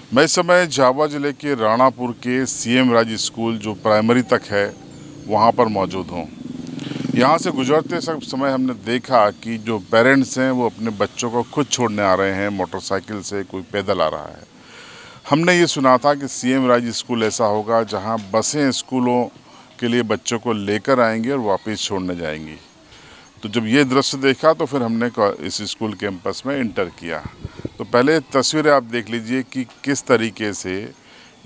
मैं इस समय झाबुआ जिले के राणापुर के सीएम राज स्कूल जो प्राइमरी तक है वहाँ पर मौजूद हूँ। यहाँ से गुजरते समय हमने देखा कि जो पेरेंट्स हैं वो अपने बच्चों को खुद छोड़ने आ रहे हैं, मोटरसाइकिल से, कोई पैदल आ रहा है। हमने ये सुना था कि सीएम राज स्कूल ऐसा होगा जहाँ बसें स्कूलों के लिए बच्चों को लेकर आएंगी और वापस छोड़ने जाएंगी। तो जब ये दृश्य देखा तो फिर हमने इस स्कूल कैंपस में इंटर किया। तो पहले तस्वीरें आप देख लीजिए कि किस तरीके से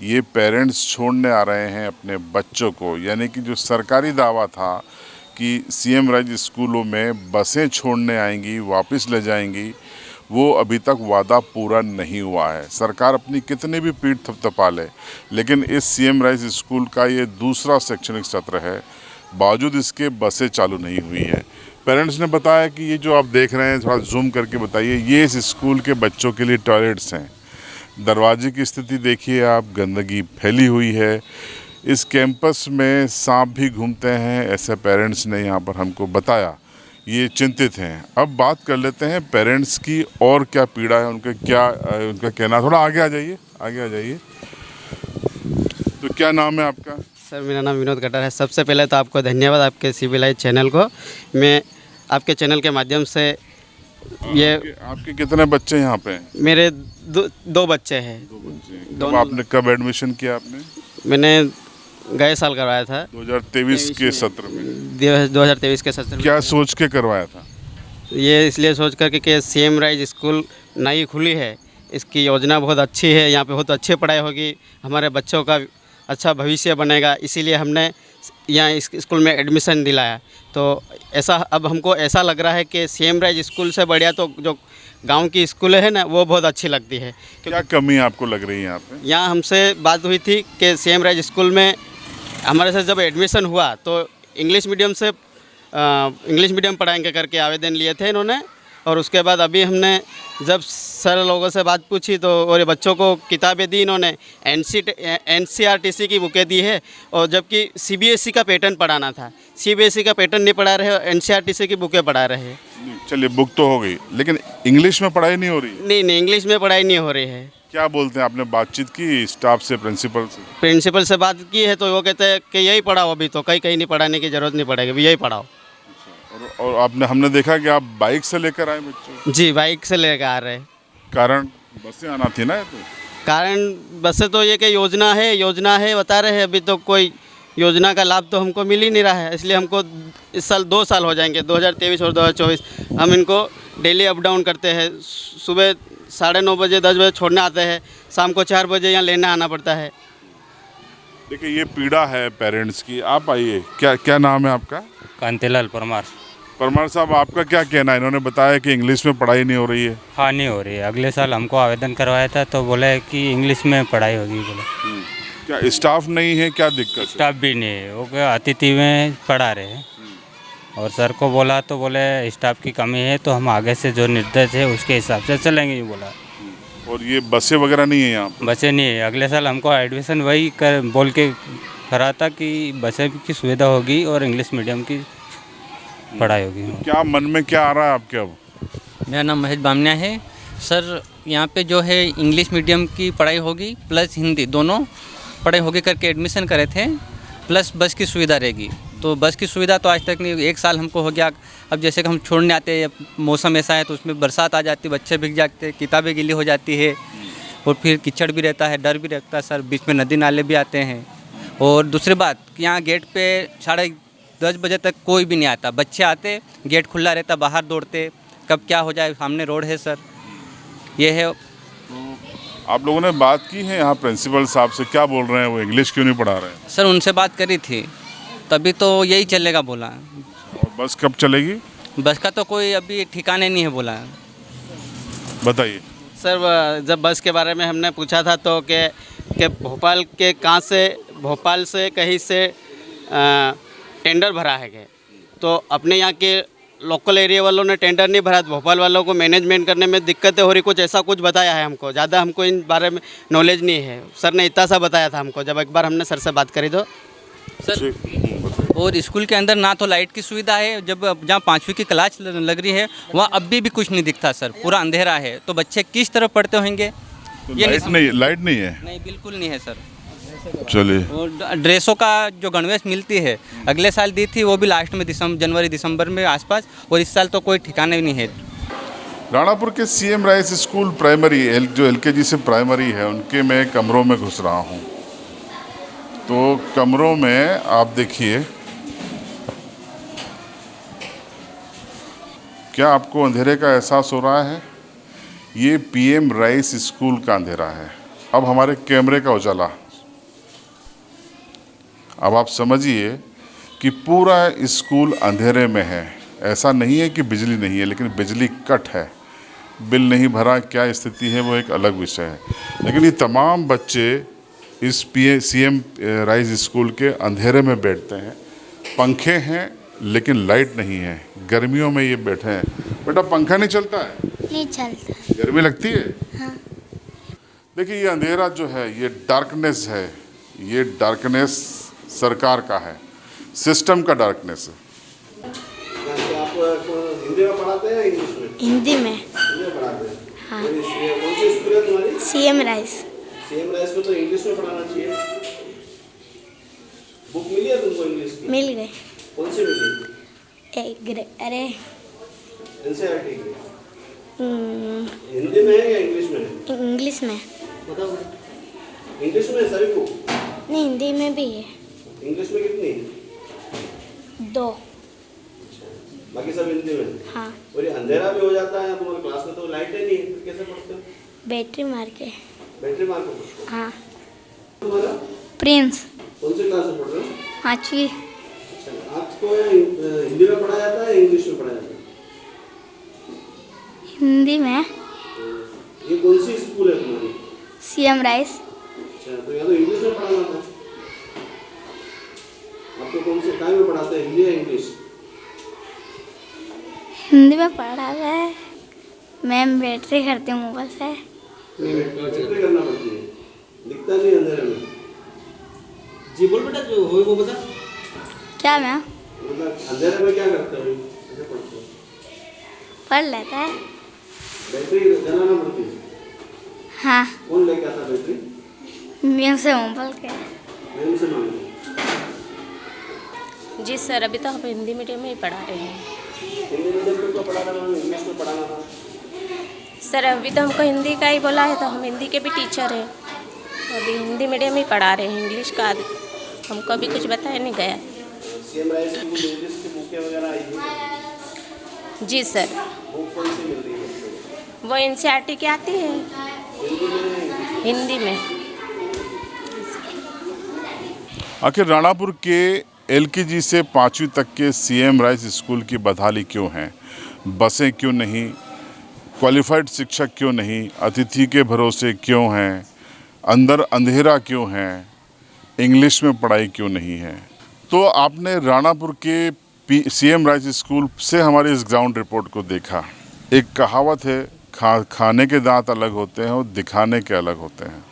ये पेरेंट्स छोड़ने आ रहे हैं अपने बच्चों को। यानी कि जो सरकारी दावा था कि सीएम राज स्कूलों में बसें छोड़ने आएंगी, वापस ले जाएंगी, वो अभी तक वादा पूरा नहीं हुआ है। सरकार अपनी कितनी भी पीठ थपथपा ले, लेकिन इस सीएम राज स्कूल का ये दूसरा शैक्षणिक सत्र है, बावजूद इसके बसें चालू नहीं हुई है। पेरेंट्स ने बताया कि ये जो आप देख रहे हैं, थोड़ा जूम करके बताइए, ये इस स्कूल के बच्चों के लिए टॉयलेट्स हैं। दरवाजे की स्थिति देखिए आप, गंदगी फैली हुई है। इस कैंपस में सांप भी घूमते हैं, ऐसे पेरेंट्स ने यहाँ पर हमको बताया। ये चिंतित हैं। अब बात कर लेते हैं पेरेंट्स की, और क्या पीड़ा है उनका, क्या उनका कहना। थोड़ा आगे आ जाइए, आगे आ जाइए। तो क्या नाम है आपका? सर, मेरा नाम विनोद कटर है। सबसे पहले तो आपको धन्यवाद, आपके सिविलाइज चैनल को। मैं आपके चैनल के माध्यम से ये आपके कितने बच्चे यहाँ पे हैं? मेरे दो बच्चे हैं। कब आपने कब एडमिशन किया आपने? मैंने गए साल करवाया था, 2023 के सत्र में। 2023 के सत्र में। क्या सोच के करवाया था? ये इसलिए सोच कर कि सीएम राइज स्कूल नई खुली है, इसकी योजना बहुत अच्छी है, यहाँ पे बहुत अच्छी पढ़ाई होगी, हमारे बच्चों का अच्छा भविष्य बनेगा, इसीलिए हमने यहाँ इस स्कूल में एडमिशन दिलाया। तो ऐसा अब हमको ऐसा लग रहा है कि सीएम राइज स्कूल से बढ़िया तो जो गांव की स्कूल है ना, वो बहुत अच्छी लगती है। क्या कमी आपको लग रही है यहाँ पे? यहाँ हमसे बात हुई थी कि सीएम राइज स्कूल में हमारे साथ जब एडमिशन हुआ तो इंग्लिश मीडियम पढ़ाएंगे करके आवेदन लिए थे इन्होंने। और उसके बाद अभी हमने जब सर लोगों से बात पूछी तो और बच्चों को किताबें दी इन्होंने, NCERT की बुकें दी है। और जबकि CBSE का पैटर्न पढ़ाना था, CBSE का पैटर्न नहीं पढ़ा रहे और NCERT की बुकें पढ़ा रहे हैं। चलिए, बुक तो हो गई, लेकिन इंग्लिश में पढ़ाई नहीं हो रही? नहीं, इंग्लिश में पढ़ाई नहीं हो रही है। क्या बोलते हैं? आपने बातचीत की स्टाफ से, प्रिंसिपल से बात की है तो वो कहते हैं कि यही पढ़ाओ, अभी तो कहीं नहीं पढ़ाने की ज़रूरत नहीं पड़ेगी, यही पढ़ाओ। और हमने देखा कि आप बाइक से लेकर आए बच्चों? जी, बाइक से लेकर आ रहे हैं। कारण बसें आना थी ना? तो कारण बसें तो ये कि योजना है बता रहे हैं, अभी तो कोई योजना का लाभ तो हमको मिल ही नहीं रहा है। इसलिए हमको इस साल 2 साल हो जाएंगे, 2023 और 2024, हम इनको डेली अप डाउन करते हैं। सुबह 9:30 बजे 10 बजे छोड़ने आते हैं, शाम को 4 बजे यहाँ लेने आना पड़ता है। देखिए, ये पीड़ा है पेरेंट्स की। आप आइए, क्या नाम है आपका? कांतिलाल परमार। परमार साहब, आपका क्या कहना है? इन्होंने बताया कि इंग्लिश में पढ़ाई नहीं हो रही है। हाँ, नहीं हो रही है। अगले साल हमको आवेदन करवाया था तो बोले कि इंग्लिश में पढ़ाई होगी। बोले क्या स्टाफ नहीं है? क्या दिक्कत? स्टाफ भी नहीं है, वो अतिथि में पढ़ा रहे हैं। और सर को बोला तो बोले स्टाफ की कमी है, तो हम आगे से जो निर्देश है उसके हिसाब से चलेंगे, ये बोला। और ये बसें वगैरह नहीं है यहाँ पर? बसें नहीं है। अगले साल हमको एडमिशन वही बोल के करा था कि बसें की सुविधा होगी और इंग्लिश मीडियम की पढ़ाई होगी। क्या मन में क्या आ रहा है आपके? अब मेरा नाम महेश बामनिया है। सर, यहाँ पे जो है इंग्लिश मीडियम की पढ़ाई होगी प्लस हिंदी, दोनों पढ़ाई होगी करके एडमिशन करे थे, प्लस बस की सुविधा रहेगी। तो बस की सुविधा तो आज तक नहीं, 1 साल हमको हो गया। अब जैसे कि हम छोड़ने आते हैं, मौसम ऐसा है तो उसमें बरसात आ जाती है, बच्चे भीग जाते हैं, किताबें गीली हो जाती है, और फिर कीचड़ भी रहता है, डर भी रहता है सर, बीच में नदी नाले भी आते हैं। और दूसरी बात कि यहाँ गेट पे 10:30 बजे तक कोई भी नहीं आता। बच्चे आते, गेट खुला रहता, बाहर दौड़ते, कब क्या हो जाए, सामने रोड है सर, ये है। आप लोगों ने बात की है यहाँ प्रिंसिपल साहब से? क्या बोल रहे हैं वो? इंग्लिश क्यों नहीं पढ़ा रहे हैं? सर, उनसे बात करी थी, तभी तो यही चलेगा बोला। और बस कब चलेगी? बस का तो कोई अभी ठिकाने नहीं है बोला। बताइए सर, जब बस के बारे में हमने पूछा था तो कि भोपाल से कहीं से टेंडर भरा है क्या? तो अपने यहाँ के लोकल एरिया वालों ने टेंडर नहीं भरा, भोपाल वालों को मैनेजमेंट करने में दिक्कतें हो रही, कुछ ऐसा कुछ बताया है हमको। ज़्यादा हमको इन बारे में नॉलेज नहीं है। सर ने इतना सा बताया था हमको, जब एक बार हमने सर से बात करी तो। सर, और स्कूल के अंदर ना तो लाइट की सुविधा है, जब जहाँ 5वीं की क्लास लग रही है वहाँ अभी भी कुछ नहीं दिखता सर, पूरा अंधेरा है। तो बच्चे किस तरह पढ़ते होंगे, तो ये लाइट नहीं है। नहीं, बिल्कुल नहीं है सर। चलिए, और ड्रेसों का जो गणवेश मिलती है, अगले साल दी थी वो भी लास्ट में जनवरी दिसंबर में आसपास, और इस साल तो कोई ठिकाना भी नहीं है। राणापुर के सीएम राइस स्कूल प्राइमरी जो एलकेजी से प्राइमरी है, उनके मैं कमरों में घुस रहा हूँ। तो कमरों में आप देखिए, क्या आपको अंधेरे का एहसास हो रहा है? ये पीएम राइस स्कूल का अंधेरा है। अब हमारे कैमरे का उजाला, अब आप समझिए कि पूरा स्कूल अंधेरे में है। ऐसा नहीं है कि बिजली नहीं है, लेकिन बिजली कट है, बिल नहीं भरा, क्या स्थिति है वो एक अलग विषय है। लेकिन ये तमाम बच्चे इस सीएम राइस स्कूल के अंधेरे में बैठते हैं। पंखे हैं लेकिन लाइट नहीं है। गर्मियों में ये बैठे हैं। बेटा, पंखा नहीं चलता है? नहीं चलता। गर्मी लगती है? हाँ। देखिए, ये अंधेरा जो है, ये डार्कनेस है। ये डार्कनेस सरकार का है, सिस्टम का डार्कनेस है। आप हिंदी में पढ़ाते हैं इंग्लिश में? हिंदी में। हिंदी में पढ़ाते हैं। हाँ। कौन सी स्कूल है तुम्हारी? CM rice. सीएम राइस को तो इंग्लिश में पढ़ाना चाहिए। बुक मिली है तुमको इंग्लिश की? मिल गए। कौन सी मिली? अरे एनसीईआरटी की। हिंदी में है या इंग्लिश में है? इंग्लिश में। बताओ। इंग्लिश में सभी बुक? नहीं, हिंदी में भी है। इंग्लिश में कितनी? 2। बाकी सब हिंदी में? हाँ। और ये अंधेरा भी हो जाता है तुम्हारे क्लास में, तो लाइट नहीं है, फिर कैसे पढ़ते हो? बैटरी मार के। बैटरी मार के पढ़ते हो? हाँ। तुम्हारा प्रिंस। कौन सी क्लास में पढ़ रहे हो? 5वीं। अच्छा, आपको हिंदी में पढ़ाया जाता है या इंग्लिश में पढ़ाया जाता है? हिंदी में। ये कौन सी स्कूल है तुम्हारी? CM rice. अच्छा, तो यहाँ तो इंग्लिश में पढ़ाना था। आपको कौन से टाइम में पढ़ाते हैं, हिंदी या इंग्लिश? हिंदी में पढ़ा हुआ है। मैम बैटरी करती हूँ मोबाइल से। बैटरी करना पड़ती है, दिखता नहीं अंधेरे में। जी बोल बेटा, जो हो वो बता। क्या मैम? मतलब अंधेरे में क्या करते हो, कैसे पढ़ते हो? पढ़ लेता है। बैटरी जलाना पड़ती है? हाँ। कौन लेके आता बैटरी? मैम से मोबाइल के। मैम से मांगते? जी सर, अभी तो हम हिंदी मीडियम में ही पढ़ा रहे हैं। हिंदी मीडियम में तो पढ़ाना था, इंग्लिश में पढ़ाना था। सर, अभी तो हमको हिंदी का ही बोला है, तो हम हिंदी के भी टीचर हैं। अभी हिंदी मीडियम ही पढ़ा रहे हैं, इंग्लिश का हमको अभी कुछ बताया नहीं गया। सीएम राइस की इंग्लिश की बुकें वगैरह आई हैं? जी सर। बुक कौन सी मिल रही है बच्चों को? वो एनसीईआरटी की आती है, हिंदी में? हिंदी में। आखिर राणापुर के एलकेजी से 5वीं तक के सीएम राइस स्कूल की बदहाली क्यों है? बसें क्यों नहीं? क्वालिफाइड शिक्षक क्यों नहीं? अतिथि के भरोसे क्यों हैं? अंदर अंधेरा क्यों है? इंग्लिश में पढ़ाई क्यों नहीं है? तो आपने राणापुर के सीएम राइस स्कूल से हमारी इस ग्राउंड रिपोर्ट को देखा। एक कहावत है, खाने के दांत अलग होते हैं और दिखाने के अलग होते हैं।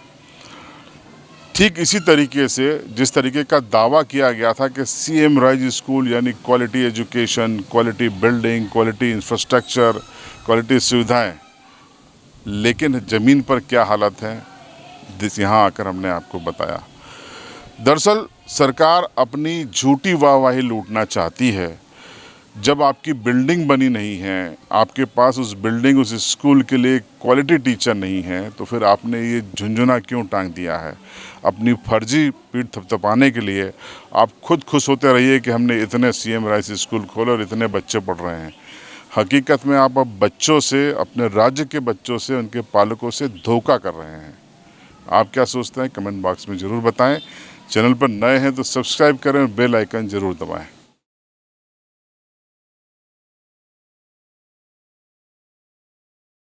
ठीक इसी तरीके से जिस तरीके का दावा किया गया था कि सीएम राइस स्कूल यानी quality education, quality building, quality infrastructure, quality सुविधाएं, लेकिन ज़मीन पर क्या हालत है, यहाँ आकर हमने आपको बताया। दरअसल सरकार अपनी झूठी वाहवाही लूटना चाहती है। जब आपकी बिल्डिंग बनी नहीं है, आपके पास उस बिल्डिंग, उस स्कूल के लिए क्वालिटी टीचर नहीं है, तो फिर आपने ये झुंझुना क्यों टांग दिया है? अपनी फर्जी पीठ थपथपाने के लिए आप खुद खुश होते रहिए कि हमने इतने सीएम राइस स्कूल खोले और इतने बच्चे पढ़ रहे हैं। हकीकत में आप अब बच्चों से, अपने राज्य के बच्चों से, उनके पालकों से धोखा कर रहे हैं। आप क्या सोचते हैं? कमेंट बॉक्स में ज़रूर बताएं। चैनल पर नए हैं तो सब्सक्राइब करें और बेल आइकन ज़रूर दबाएं।